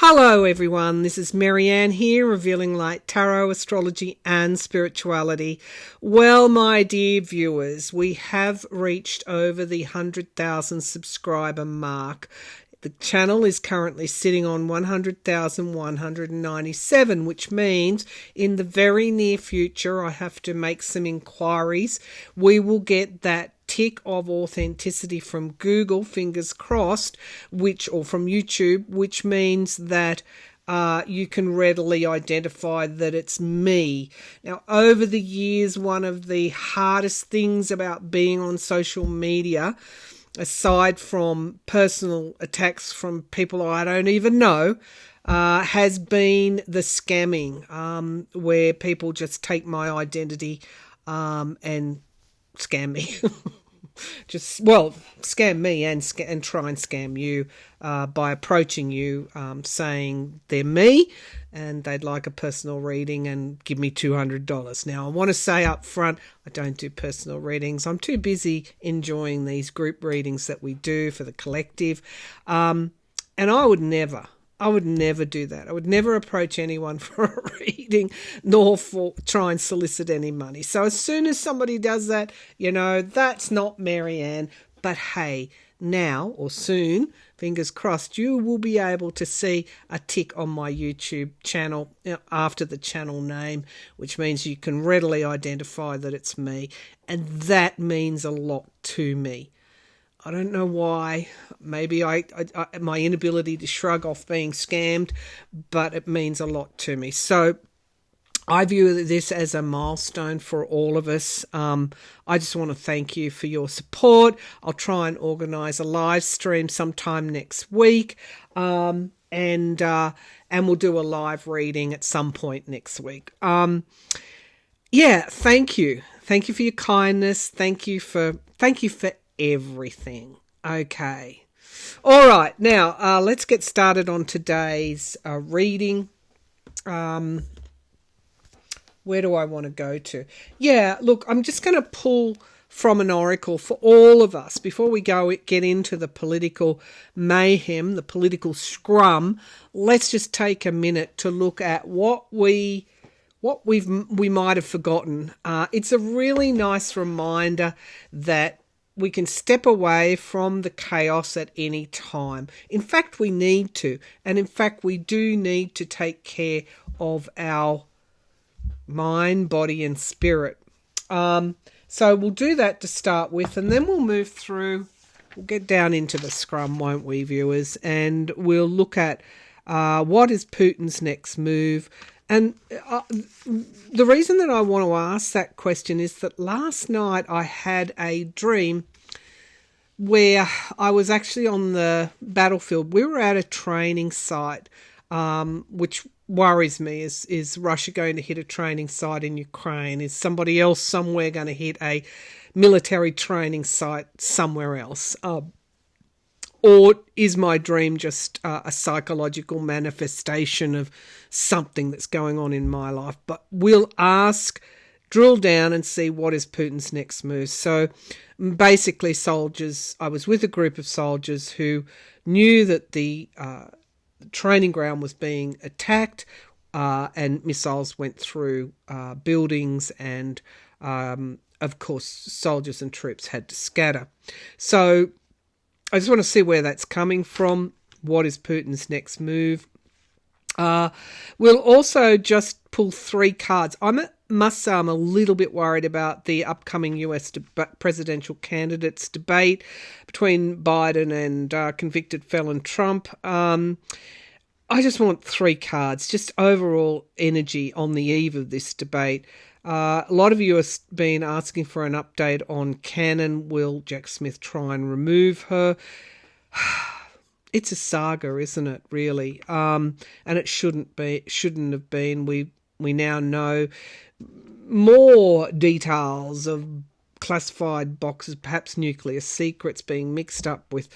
Hello everyone, this is Maryann here, revealing light, tarot, astrology and spirituality. Well, my dear viewers, we have reached over the 100,000 subscriber mark. The channel is currently sitting on 100,197, which means in the very near future I have to make some inquiries. We will get that tick of authenticity from Google, fingers crossed, or from YouTube, which means that you can readily identify that it's me. Now, over the years, one of the hardest things about being on social media, aside from personal attacks from people I don't even know, has been the scamming, where people just take my identity and scam me. Scam me and try and scam you by approaching you, saying they're me and they'd like a personal reading and give me $200. Now, I want to say up front, I don't do personal readings. I'm too busy enjoying these group readings that we do for the collective. And I would never do that. I would never approach anyone for a reading, nor for try and solicit any money. So as soon as somebody does that, that's not Maryann. But hey, now or soon, fingers crossed, you will be able to see a tick on my YouTube channel after the channel name, which means you can readily identify that it's me. And that means a lot to me. I don't know why. Maybe my inability to shrug off being scammed, but it means a lot to me. So I view this as a milestone for all of us. I just want to thank you for your support. I'll try and organise a live stream sometime next week, and we'll do a live reading at some point next week. Thank you. Thank you for your kindness. Thank you for everything. Okay. All right. Now, let's get started on today's reading. Where do I want to go to? Yeah, look, I'm just going to pull from an oracle for all of us before we get into the political mayhem, the political scrum. Let's just take a minute to look at what we might have forgotten. It's a really nice reminder that we can step away from the chaos at any time. In fact, we need to. And in fact, we do need to take care of our mind, body, and spirit. So we'll do that to start with, and then we'll move through. We'll get down into the scrum, won't we, viewers? And we'll look at what is Putin's next move. And the reason that I want to ask that question is that last night I had a dream where I was actually on the battlefield. We were at a training site, which worries me. Is Russia going to hit a training site in Ukraine? Is somebody else somewhere going to hit a military training site somewhere else? Or is my dream just a psychological manifestation of something that's going on in my life? But we'll drill down and see what is Putin's next move. So basically I was with a group of soldiers who knew that the training ground was being attacked and missiles went through buildings and, of course, soldiers and troops had to scatter. So I just want to see where that's coming from. What is Putin's next move? We'll also just pull 3 cards. Must say I'm a little bit worried about the upcoming US presidential candidates debate between Biden and convicted felon Trump. I just want 3 cards, just overall energy on the eve of this debate. A lot of you have been asking for an update on Cannon. Will Jack Smith try and remove her? It's a saga, isn't it, really? And it shouldn't have been. We now know more details of classified boxes, perhaps nuclear secrets being mixed up with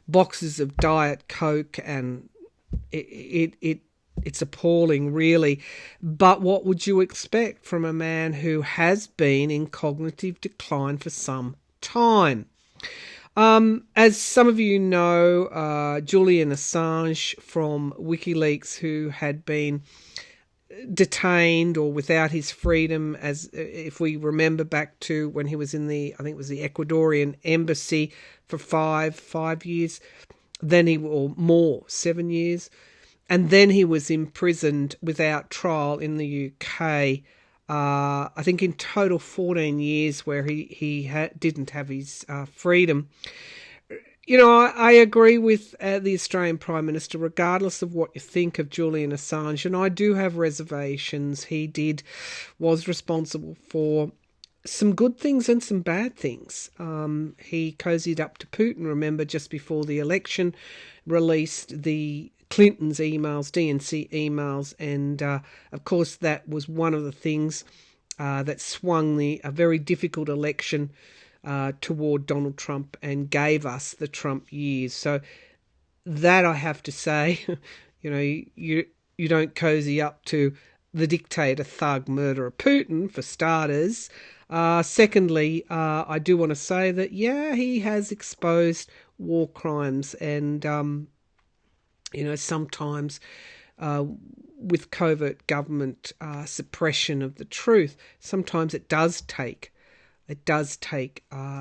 boxes of Diet Coke, and it's appalling, really. But what would you expect from a man who has been in cognitive decline for some time? As some of you know, Julian Assange from WikiLeaks, who had been detained or without his freedom, as if we remember back to when he was in the, I think it was the Ecuadorian embassy for five years, then or more, 7 years, and then he was imprisoned without trial in the UK. I think in total 14 years where he didn't have his freedom. You know, I agree with the Australian Prime Minister, regardless of what you think of Julian Assange, and I do have reservations. He was responsible for some good things and some bad things. He cozied up to Putin, remember, just before the election, released the Clinton's emails, DNC emails, and of course that was one of the things that swung a very difficult election toward Donald Trump and gave us the Trump years. So that, I have to say, you know, you don't cozy up to the dictator, thug, murderer Putin, for starters. Secondly, I do want to say that, yeah, he has exposed war crimes, and you know, sometimes with covert government suppression of the truth, sometimes it does take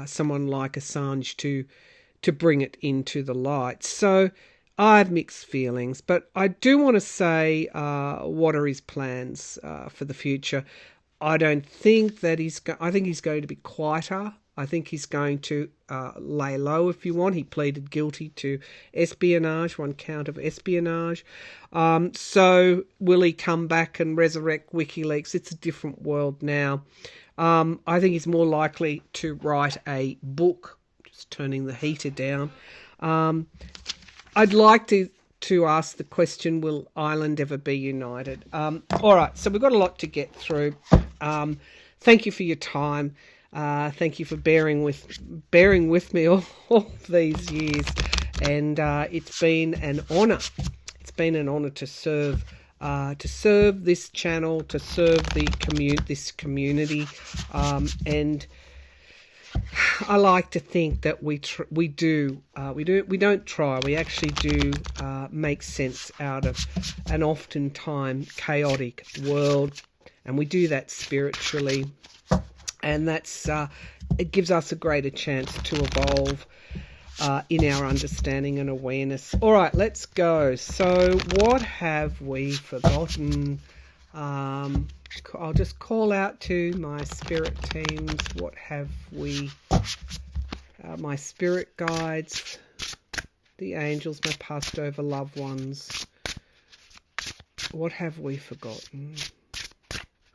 someone like Assange to bring it into the light. So I have mixed feelings, but I do want to say what are his plans for the future. I don't think that I think he's going to be quieter. I think he's going to lay low, if you want. He pleaded guilty to espionage, one count of espionage. So will he come back and resurrect WikiLeaks? It's a different world now. I think he's more likely to write a book, just turning the heater down. I'd like to ask the question, will Ireland ever be united? All right, so we've got a lot to get through. Thank you for your time. Thank you for bearing with me all these years. And it's been an honour. It's been an honour to serve this channel, to serve this community, and I like to think that we don't try. We actually do make sense out of an oftentimes chaotic world, and we do that spiritually, and that's it gives us a greater chance to evolve in our understanding and awareness. All right, let's go. So what have we forgotten? I'll just call out to my spirit teams. What have we? My spirit guides, the angels, my passed over loved ones. What have we forgotten?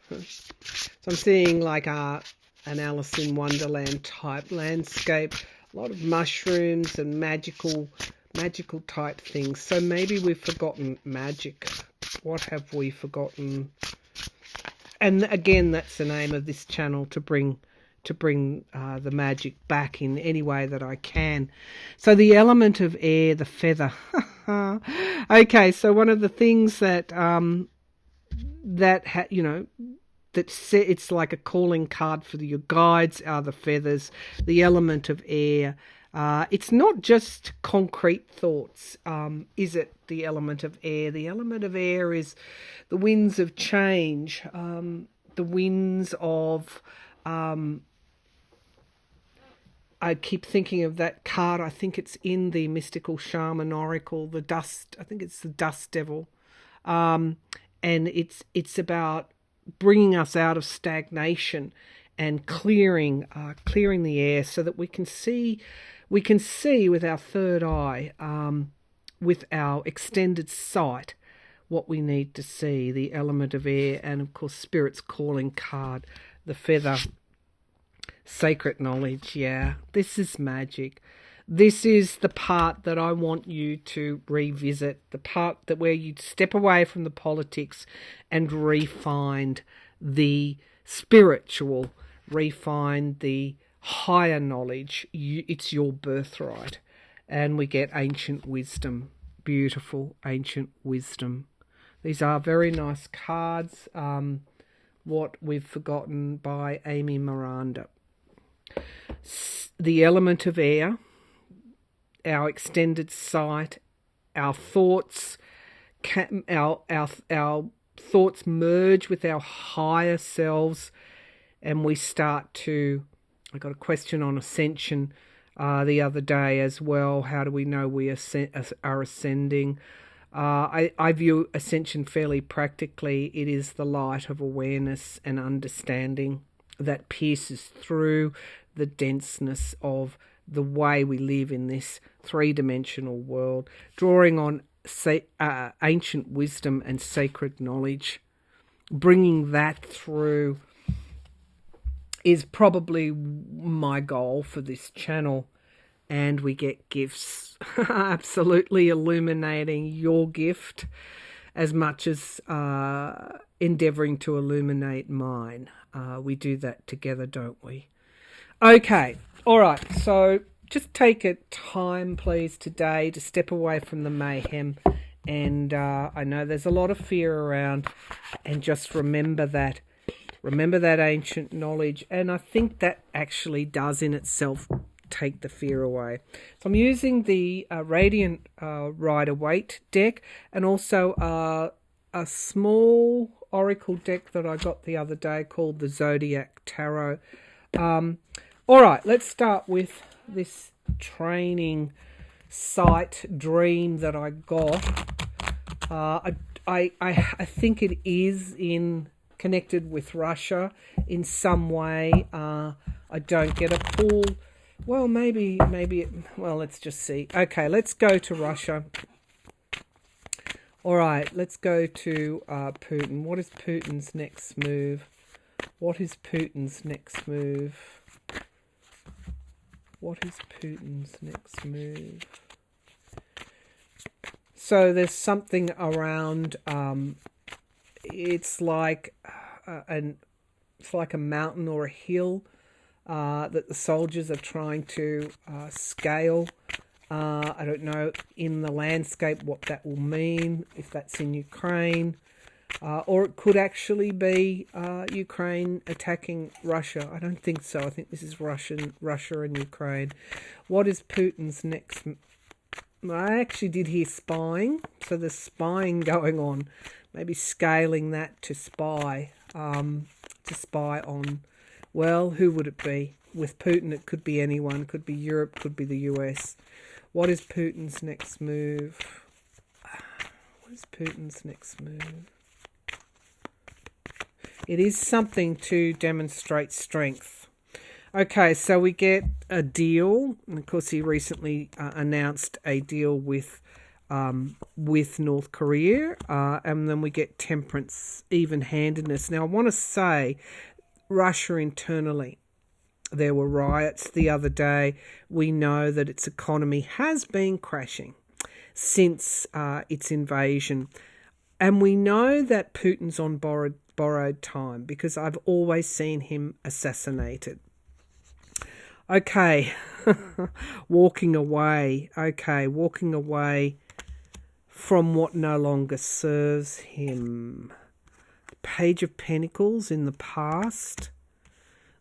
So I'm seeing like an Alice in Wonderland type landscape. A lot of mushrooms and magical type things. So maybe we've forgotten magic. What have we forgotten? And again, that's the name of this channel, to bring the magic back in any way that I can. So the element of air, the feather. Okay, so one of the things that it's like a calling card for your guides are the feathers, the element of air. It's not just concrete thoughts, is it? The element of air. The element of air is the winds of change, the winds of... I keep thinking of that card. I think it's in the Mystical Shaman Oracle, the dust. I think it's the Dust Devil, and it's about bringing us out of stagnation and clearing the air so that we can see with our third eye, with our extended sight, what we need to see, the element of air, and of course Spirit's calling card, the feather, sacred knowledge. Yeah, this is magic. This is the part that I want you to revisit, the part that where you step away from the politics and refine the spiritual, refine the higher knowledge. It's your birthright. And we get ancient wisdom, beautiful ancient wisdom. These are very nice cards. What We've Forgotten by Amy Miranda. The element of air, our extended sight, our thoughts, our thoughts merge with our higher selves, and we start to. I got a question on ascension the other day as well. How do we know we are ascending? I view ascension fairly practically. It is the light of awareness and understanding that pierces through the denseness of the way we live in this three-dimensional world, drawing on ancient wisdom and sacred knowledge. Bringing that through is probably my goal for this channel. And we get gifts, absolutely illuminating your gift as much as endeavouring to illuminate mine. We do that together, don't we? Okay, all right, so just take a time, please, today to step away from the mayhem. And I know there's a lot of fear around, and just remember that. Remember that ancient knowledge, and I think that actually does in itself take the fear away. So I'm using the Radiant Rider-Waite deck, and also a small oracle deck that I got the other day called the Zodiac Tarot. All right, let's start with this training sight dream that I got. I think it is connected with Russia in some way. I don't get a full. Well, maybe let's just see. Okay, let's go to Russia. All right, let's go to Putin. What is Putin's next move? What is Putin's next move? What is Putin's next move? So there's something around, it's like a mountain or a hill that the soldiers are trying to scale. I don't know in the landscape what that will mean, if that's in Ukraine, or it could actually be Ukraine attacking Russia. I don't think so. I think this is Russia and Ukraine. What is Putin's next? I actually did hear spying, so there's spying going on. Maybe scaling that to spy on. Well, who would it be? With Putin, it could be anyone. Could be Europe, could be the US. What is Putin's next move? What is Putin's next move? It is something to demonstrate strength. Okay, so we get a deal. And of course, he recently announced a deal with North Korea. And then we get temperance, even-handedness. Now, I want to say Russia internally, there were riots the other day. We know that its economy has been crashing since its invasion. And we know that Putin's on borrowed time because I've always seen him assassinated. Okay, walking away. Okay, walking away from what no longer serves him. Page of Pentacles in the past.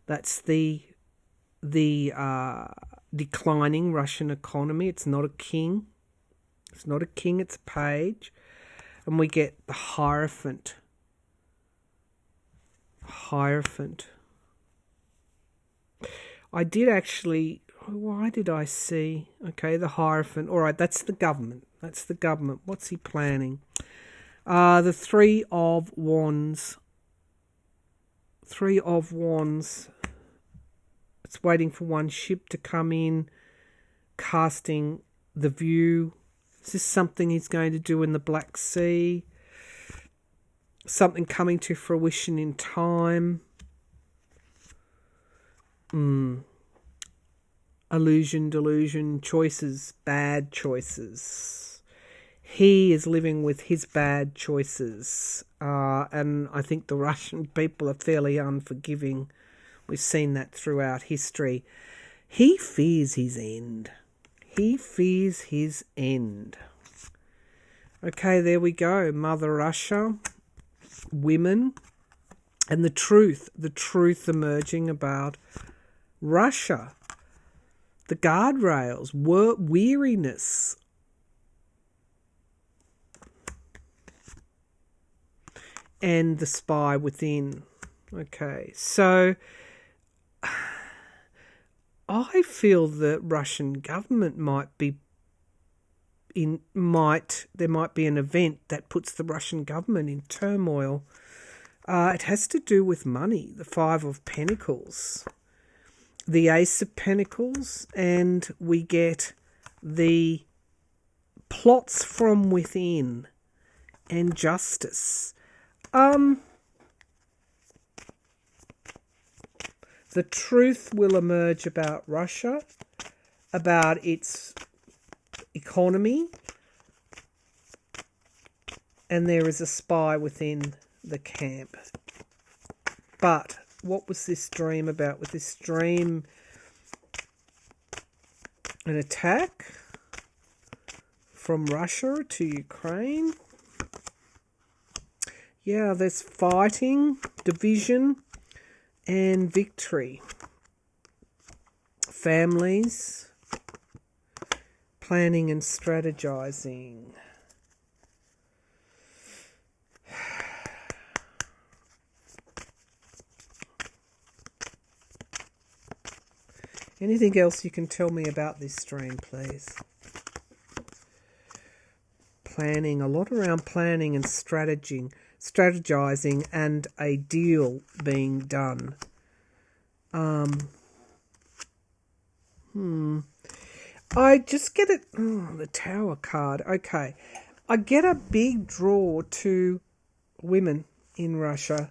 That's the declining Russian economy. It's not a king. It's not a king, it's a page. And we get the Hierophant. Hierophant. I did actually... Why did I see... Okay, the Hierophant. All right, that's the government. That's the government. What's he planning? The Three of Wands. Three of Wands. It's waiting for one ship to come in. Casting the view. Is this something he's going to do in the Black Sea? Something coming to fruition in time. Illusion, delusion, choices, bad choices. He is living with his bad choices. And I think the Russian people are fairly unforgiving. We've seen that throughout history. He fears his end. He fears his end. Okay, there we go. Mother Russia, women, and the truth emerging about Russia. the guardrails, weariness. And the spy within. Okay, so I feel the Russian government there might be an event that puts the Russian government in turmoil. It has to do with money, the Five of Pentacles, the Ace of Pentacles, and we get the plots from within and justice. The truth will emerge about Russia, about its economy, and there is a spy within the camp. But what was this dream about? Was this dream an attack from Russia to Ukraine? Yeah, there's fighting, division, and victory. Families, planning and strategizing. Anything else you can tell me about this dream, please? Planning, a lot around planning and strategizing and a deal being done. I just get it. The Tower card. Okay. I get a big draw to women in Russia.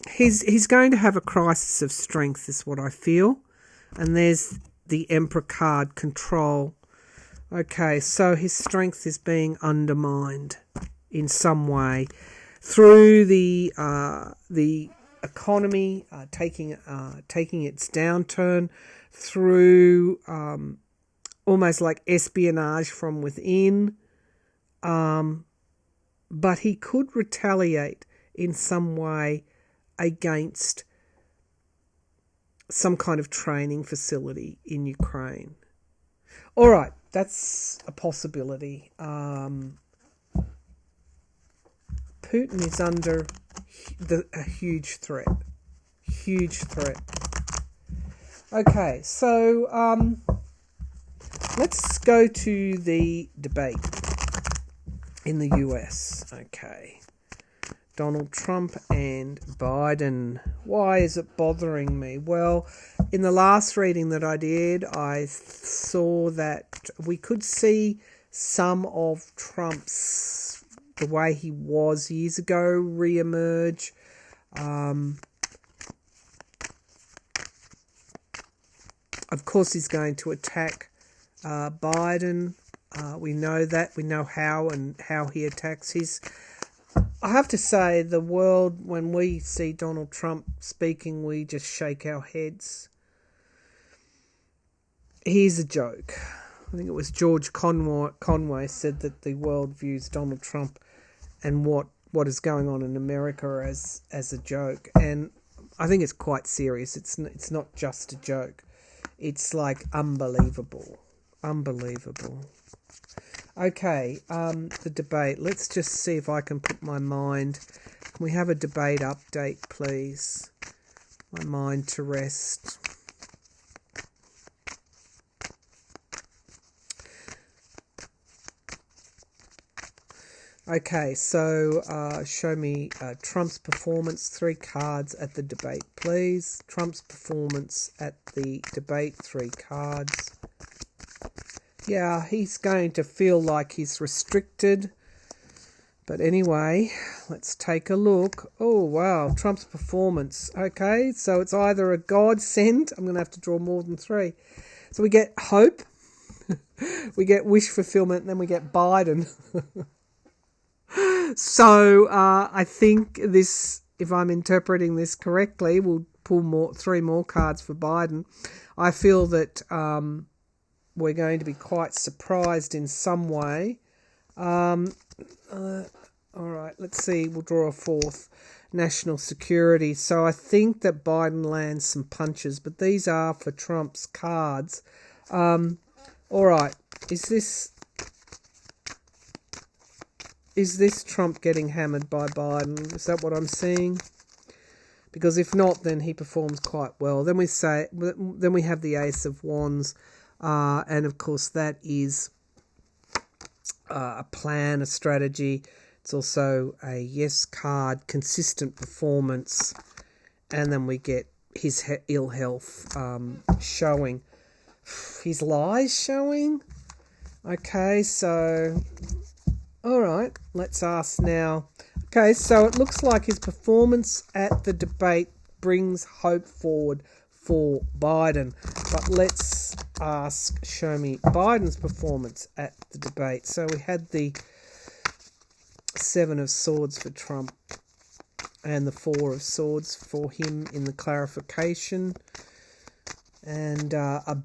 He's going to have a crisis of strength, is what I feel. And there's the Emperor card, control. Okay, so his strength is being undermined in some way through the economy taking its downturn, through almost like espionage from within. But he could retaliate in some way against some kind of training facility in Ukraine. All right, that's a possibility. Putin is under a huge threat. Huge threat. Okay, so let's go to the debate in the US. Okay. Donald Trump and Biden. Why is it bothering me? Well, in the last reading that I did, I saw that we could see some of Trump's, the way he was years ago, re-emerge. Of course, he's going to attack Biden. We know that. We know how and how he attacks his... I have to say, the world, when we see Donald Trump speaking, we just shake our heads. He's a joke. I think it was George Conway said that the world views Donald Trump and what is going on in America as a joke. And I think it's quite serious. It's not just a joke. It's like unbelievable. Unbelievable. Okay, the debate. Let's just see if I can put my mind... Can we have a debate update, please? My mind to rest. Okay, so show me Trump's performance, 3 cards at the debate, please. Trump's performance at the debate, 3 cards. Yeah, he's going to feel like he's restricted. But anyway, let's take a look. Oh, wow, Trump's performance. Okay, so it's either a godsend. I'm going to have to draw more than 3. So we get hope. We get wish fulfillment, and then we get Biden. So I think this, if I'm interpreting this correctly, we'll pull 3 more cards for Biden. I feel that... we're going to be quite surprised in some way. All right, let's see. We'll draw a 4th. national security. So I think that Biden lands some punches, but these are for Trump's cards. All right, is this Trump getting hammered by Biden? Is that what I'm seeing? Because if not, then he performs quite well. Then we have the Ace of Wands, and of course that is a plan, a strategy. It's also a yes card, consistent performance, and then we get his ill health showing, his lies showing. Okay, so all right, let's ask now. Okay, so it looks like his performance at the debate brings hope forward for Biden. But let's ask, show me Biden's performance at the debate. So we had the Seven of Swords for Trump and the Four of Swords for him in the clarification. And a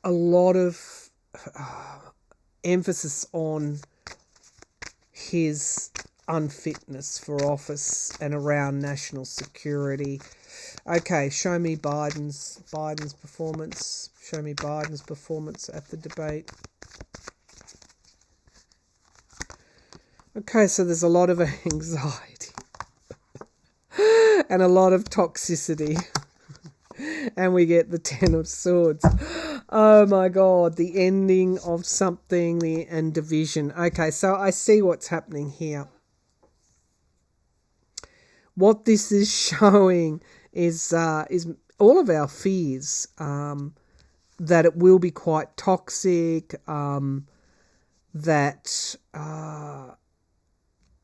lot of emphasis on his unfitness for office and around national security. Okay, show me Biden's performance. Show me Biden's performance at the debate. Okay, so there's a lot of anxiety and a lot of toxicity. And we get the Ten of Swords. Oh my God, the ending of something and division. Okay, so I see what's happening here. What this is showing is all of our fears, that it will be quite toxic, that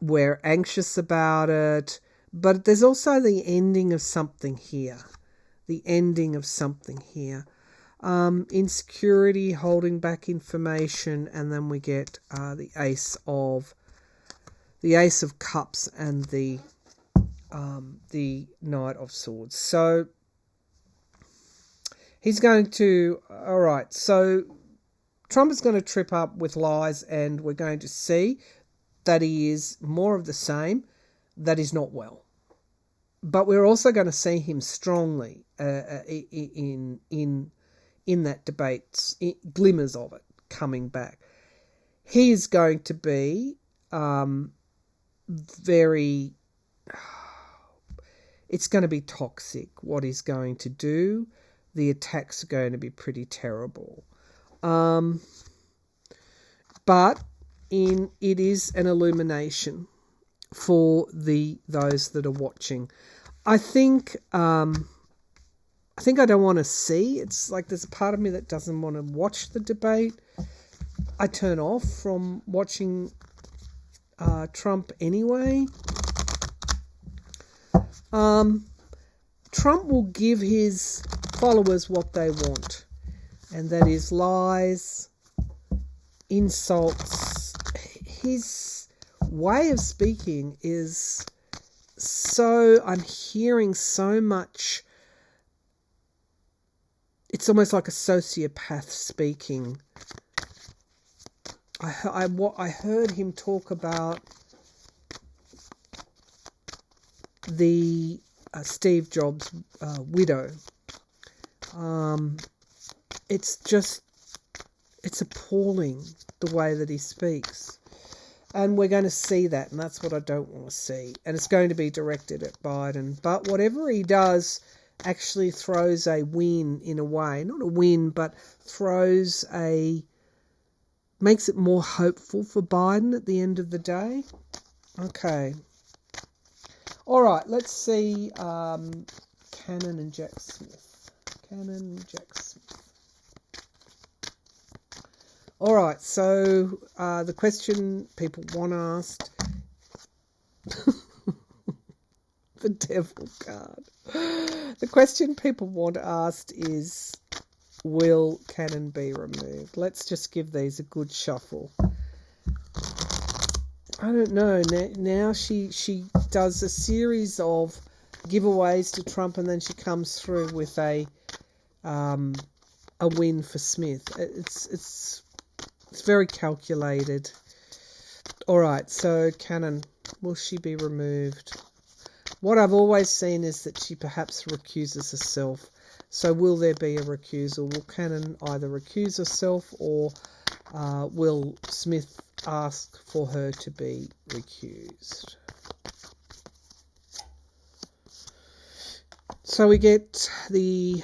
we're anxious about it, but there's also the ending of something here. The ending of something here. Insecurity, holding back information, and then we get the Ace of Cups and the Knight of Swords. So he's going to, all right, so Trump is going to trip up with lies, and we're going to see that he is more of the same, that is not well. But we're also going to see him strongly in that debate, glimmers of it coming back. He is going to be very... It's going to be toxic, what he's going to do. The attacks are going to be pretty terrible. But it is an illumination for those that are watching. I think I don't want to see. It's like there's a part of me that doesn't want to watch the debate. I turn off from watching Trump anyway. Trump will give his followers what they want, and that is lies, insults. His way of speaking is so... I'm hearing so much... It's almost like a sociopath speaking. I heard him talk about the Steve Jobs' widow. It's appalling the way that he speaks. And we're going to see that, and that's what I don't want to see. And it's going to be directed at Biden. But whatever he does actually throws a win in a way. Not a win, but makes it more hopeful for Biden at the end of the day. Okay. All right, let's see Cannon and Jack Smith. Cannon and Jack Smith. All right, so the question people want asked, the devil card. The question people want asked is, will Cannon be removed? Let's just give these a good shuffle. I don't know. Now she does a series of giveaways to Trump, and then she comes through with a win for Smith. It's very calculated. All right, so Cannon, will she be removed? What I've always seen is that she perhaps recuses herself. So will there be a recusal? Will Cannon either recuse herself, or will Smith ask for her to be recused? So we get the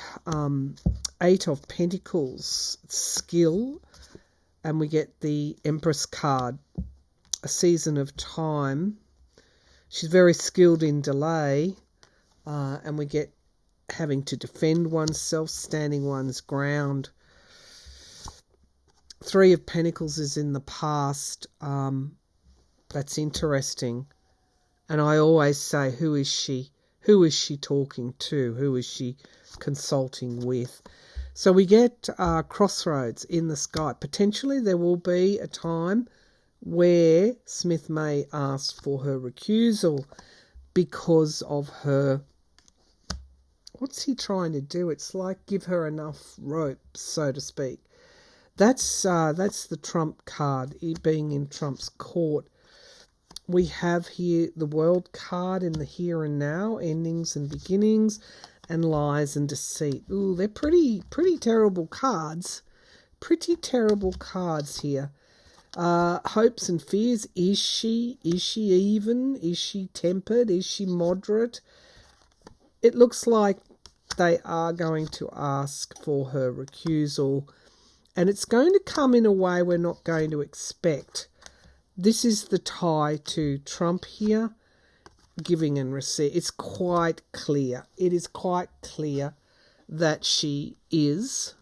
Eight of Pentacles, skill, and we get the Empress card, a season of time. She's very skilled in delay, and we get having to defend oneself, standing one's ground. Three of Pentacles is in the past. That's interesting. And I always say, who is she? Who is she talking to? Who is she consulting with? So we get crossroads in the sky. Potentially there will be a time where Smith may ask for her recusal because of her... What's he trying to do? It's like give her enough rope, so to speak. That's the Trump card, being in Trump's court. We have here the World card in the here and now, endings and beginnings, and lies and deceit. Ooh, they're pretty terrible cards. Pretty terrible cards here. Hopes and fears. Is she even? Is she tempered? Is she moderate? It looks like they are going to ask for her recusal, and it's going to come in a way we're not going to expect. This is the tie to Trump here, giving and receive. It's quite clear. It is quite clear that she is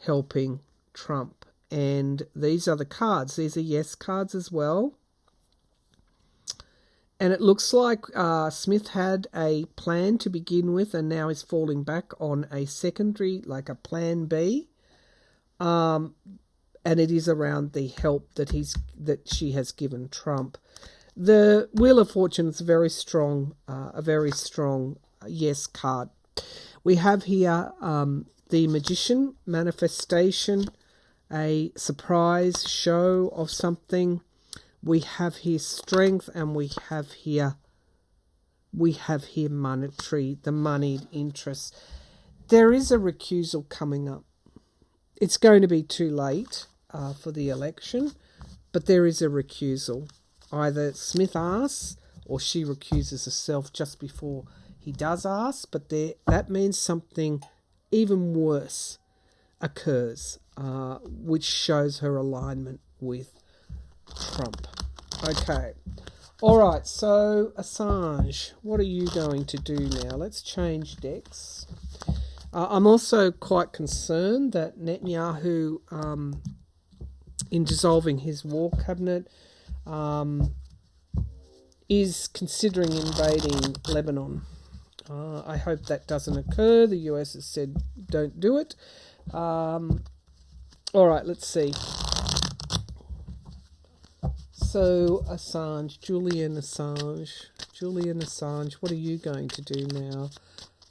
helping Trump. And these are the cards. These are yes cards as well. And it looks like Smith had a plan to begin with and now is falling back on a secondary, like a plan B. And it is around the help that she has given Trump. The Wheel of Fortune is a very strong yes card. We have here the Magician, manifestation, a surprise show of something. We have here strength, and we have here monetary, the moneyed interest. There is a recusal coming up. It's going to be too late for the election, but there is a recusal. Either Smith asks or she recuses herself just before he does ask, but that means something even worse occurs, which shows her alignment with Trump. Okay. All right, so Assange, what are you going to do now? Let's change decks. I'm also quite concerned that Netanyahu, in dissolving his war cabinet, is considering invading Lebanon. I hope that doesn't occur. The US has said don't do it. All right, let's see. So Assange, Julian Assange, what are you going to do now?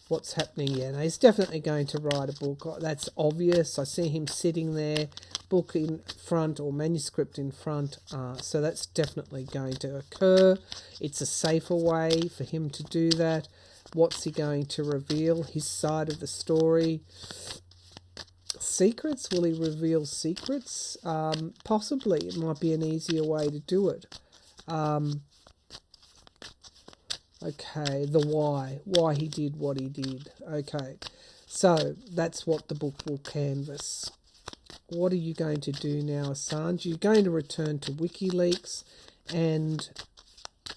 What's happening? Yeah, no, he's definitely going to write a book. That's obvious. I see him sitting there, book in front or manuscript in front. So that's definitely going to occur. It's a safer way for him to do that. What's he going to reveal? His side of the story. Secrets? Will he reveal secrets? Possibly. It might be an easier way to do it. Okay, the why he did what he did. Okay, so that's what the book will canvas. What are you going to do now, Assange? You're going to return to WikiLeaks and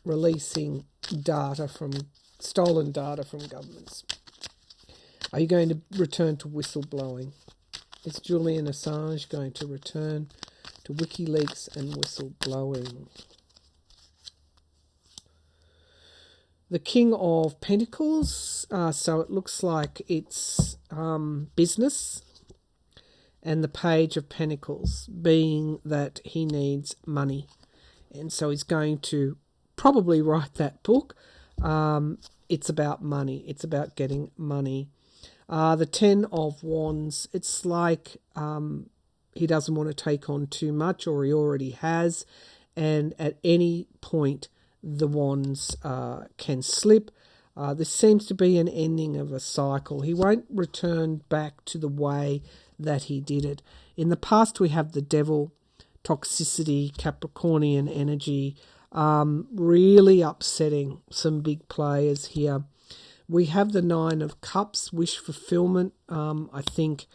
releasing stolen data from governments. Are you going to return to whistleblowing? Is Julian Assange going to return to WikiLeaks and whistleblowing? The King of Pentacles, so it looks like it's business, and the Page of Pentacles being that he needs money. And so he's going to probably write that book. It's about money. It's about getting money. The Ten of Wands, it's like he doesn't want to take on too much, or he already has, and at any point the wands can slip. This seems to be an ending of a cycle. He won't return back to the way that he did it. In the past, we have the devil, toxicity, Capricornian energy, really upsetting some big players here. We have the Nine of Cups, wish fulfillment. I think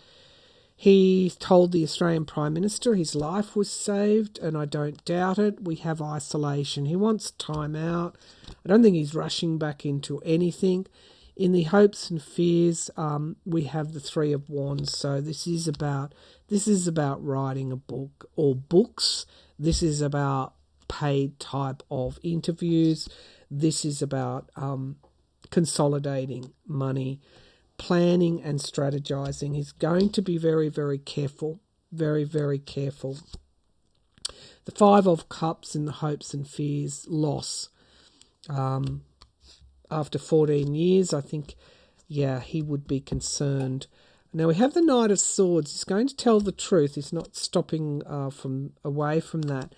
he told the Australian Prime Minister his life was saved, and I don't doubt it. We have isolation. He wants time out. I don't think he's rushing back into anything. In the hopes and fears, we have the Three of Wands. So this is about writing a book or books. This is about paid type of interviews. This is about consolidating money, planning and strategizing. He's going to be very, very careful. Very, very careful. The Five of Cups in the hopes and fears, loss. After 14 years, I think, he would be concerned. Now we have the Knight of Swords. He's going to tell the truth. He's not stopping away from that.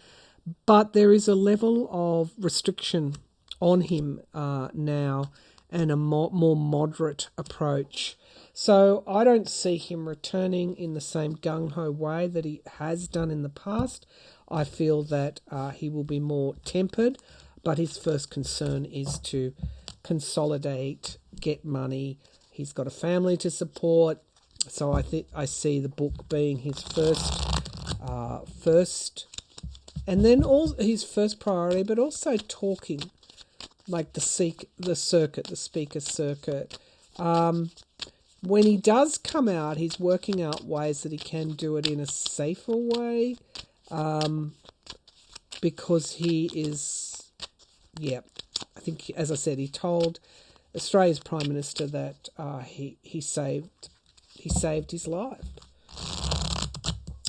But there is a level of restriction on him now, and a more moderate approach. So I don't see him returning in the same gung-ho way that he has done in the past. I feel that he will be more tempered, but his first concern is to consolidate, get money. He's got a family to support, so I see the book being his first, and then all his first priority, but also talking. Like the speaker circuit. When he does come out, he's working out ways that he can do it in a safer way, because he is, I think, as I said, he told Australia's Prime Minister that he saved his life.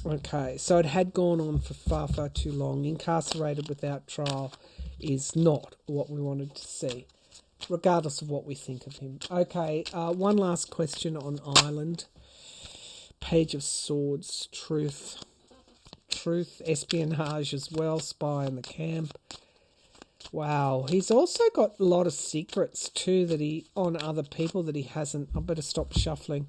Okay, so it had gone on for far, far too long. Incarcerated without trial is not what we wanted to see, regardless of what we think of him. Okay, one last question on Ireland. Page of Swords, truth, espionage as well, spy in the camp. Wow, he's also got a lot of secrets too on other people that he hasn't. I better stop shuffling.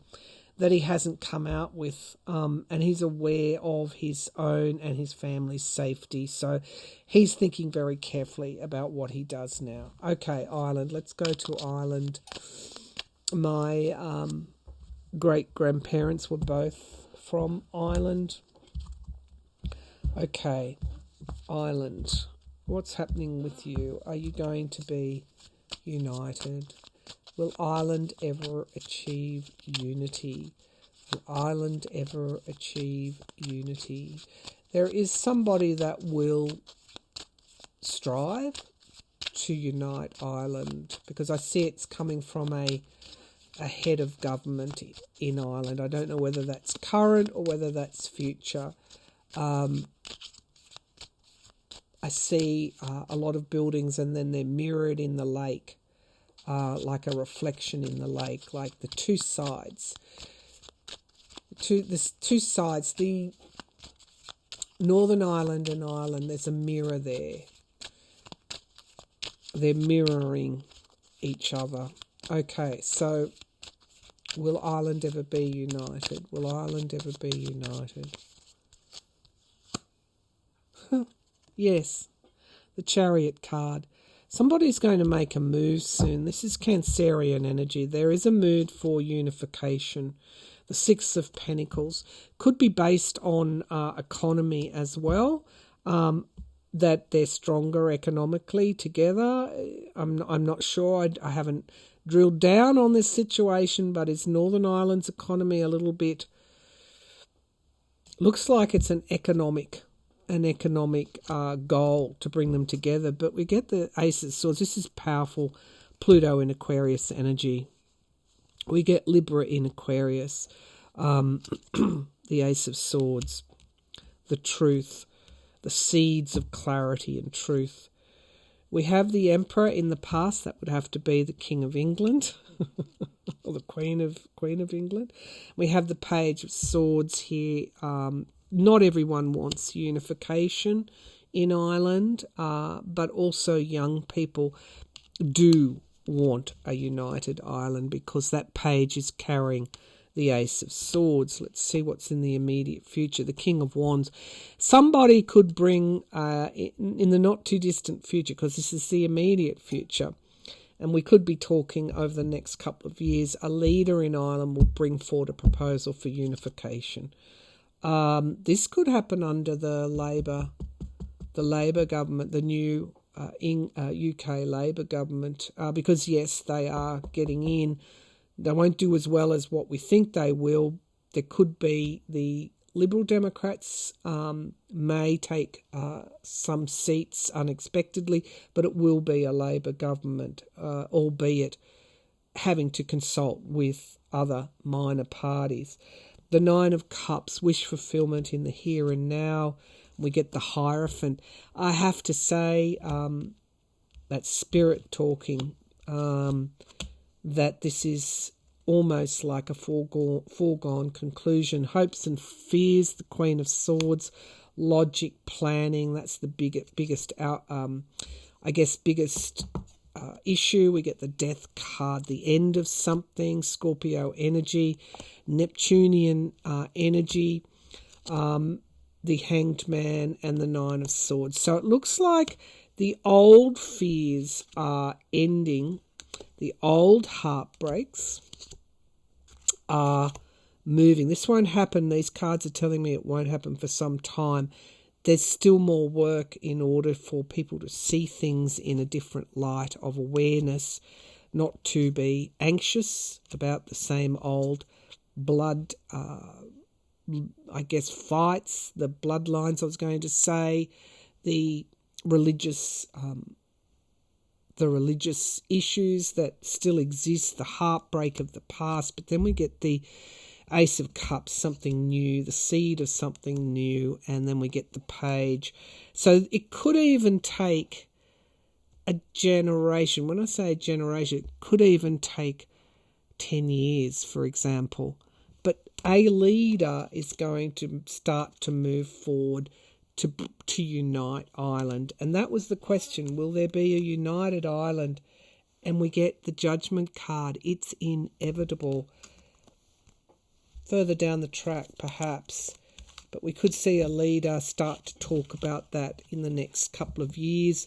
That he hasn't come out with, and he's aware of his own and his family's safety. So he's thinking very carefully about what he does now. Okay, Ireland. Let's go to Ireland. My great-grandparents were both from Ireland. Okay, Ireland. What's happening with you? Are you going to be united? Will Ireland ever achieve unity? Will Ireland ever achieve unity? There is somebody that will strive to unite Ireland, because I see it's coming from a head of government in Ireland. I don't know whether that's current or whether that's future. I see a lot of buildings and then they're mirrored in the lake. Like a reflection in the lake, like the two sides. There's two sides, the Northern Ireland and Ireland, there's a mirror there. They're mirroring each other. Okay, so will Ireland ever be united? Will Ireland ever be united? Yes, the Chariot card. Somebody's going to make a move soon. This is Cancerian energy. There is a mood for unification. The Six of Pentacles could be based on economy as well, that they're stronger economically together. I'm not sure. I haven't drilled down on this situation, but is Northern Ireland's economy a little bit... Looks like it's an economic goal to bring them together, but we get the Ace of Swords. This is powerful Pluto in Aquarius energy. We get Libra in Aquarius, the Ace of Swords, the truth, the seeds of clarity and truth. We have the Emperor in the past. That would have to be the King of England or the Queen of England. We have the Page of Swords here. Not everyone wants unification in Ireland, but also young people do want a united Ireland because that page is carrying the Ace of Swords. Let's see what's in the immediate future. The King of Wands. Somebody could bring, in the not too distant future, because this is the immediate future, and we could be talking over the next couple of years, a leader in Ireland will bring forward a proposal for unification. This could happen under the Labour government, the new UK Labour government, because yes, they are getting in. They won't do as well as what we think they will. There could be the Liberal Democrats may take some seats unexpectedly, but it will be a Labour government, albeit having to consult with other minor parties. The Nine of Cups, wish fulfillment in the here and now. We get the Hierophant. I have to say, that spirit talking, that this is almost like a foregone conclusion. Hopes and fears, the Queen of Swords, logic, planning, that's the biggest issue. We get the Death card, the end of something, Scorpio energy, Neptunian energy, the Hanged Man, and the Nine of Swords. So it looks like the old fears are ending. The old heartbreaks are moving. This won't happen. These cards are telling me it won't happen for some time. There's still more work in order for people to see things in a different light of awareness, not to be anxious about the same old blood, fights, the bloodlines, I was going to say, the religious issues that still exist, the heartbreak of the past. But then we get the Ace of Cups, something new, the seed of something new, and then we get the Page. So it could even take a generation. When I say a generation, it could even take 10 years, for example. But a leader is going to start to move forward to unite Ireland. And that was the question. Will there be a united Ireland? And we get the Judgment card. It's inevitable. Further down the track, perhaps. But we could see a leader start to talk about that in the next couple of years.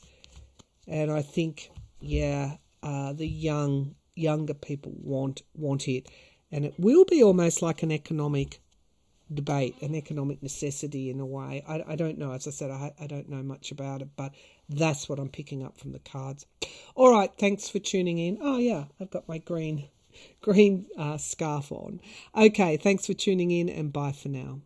And I think, the younger people want it. And it will be almost like an economic debate, an economic necessity in a way. I don't know. As I said, I don't know much about it, but that's what I'm picking up from the cards. All right, thanks for tuning in. Oh, yeah, I've got my green scarf on. Okay, thanks for tuning in, and bye for now.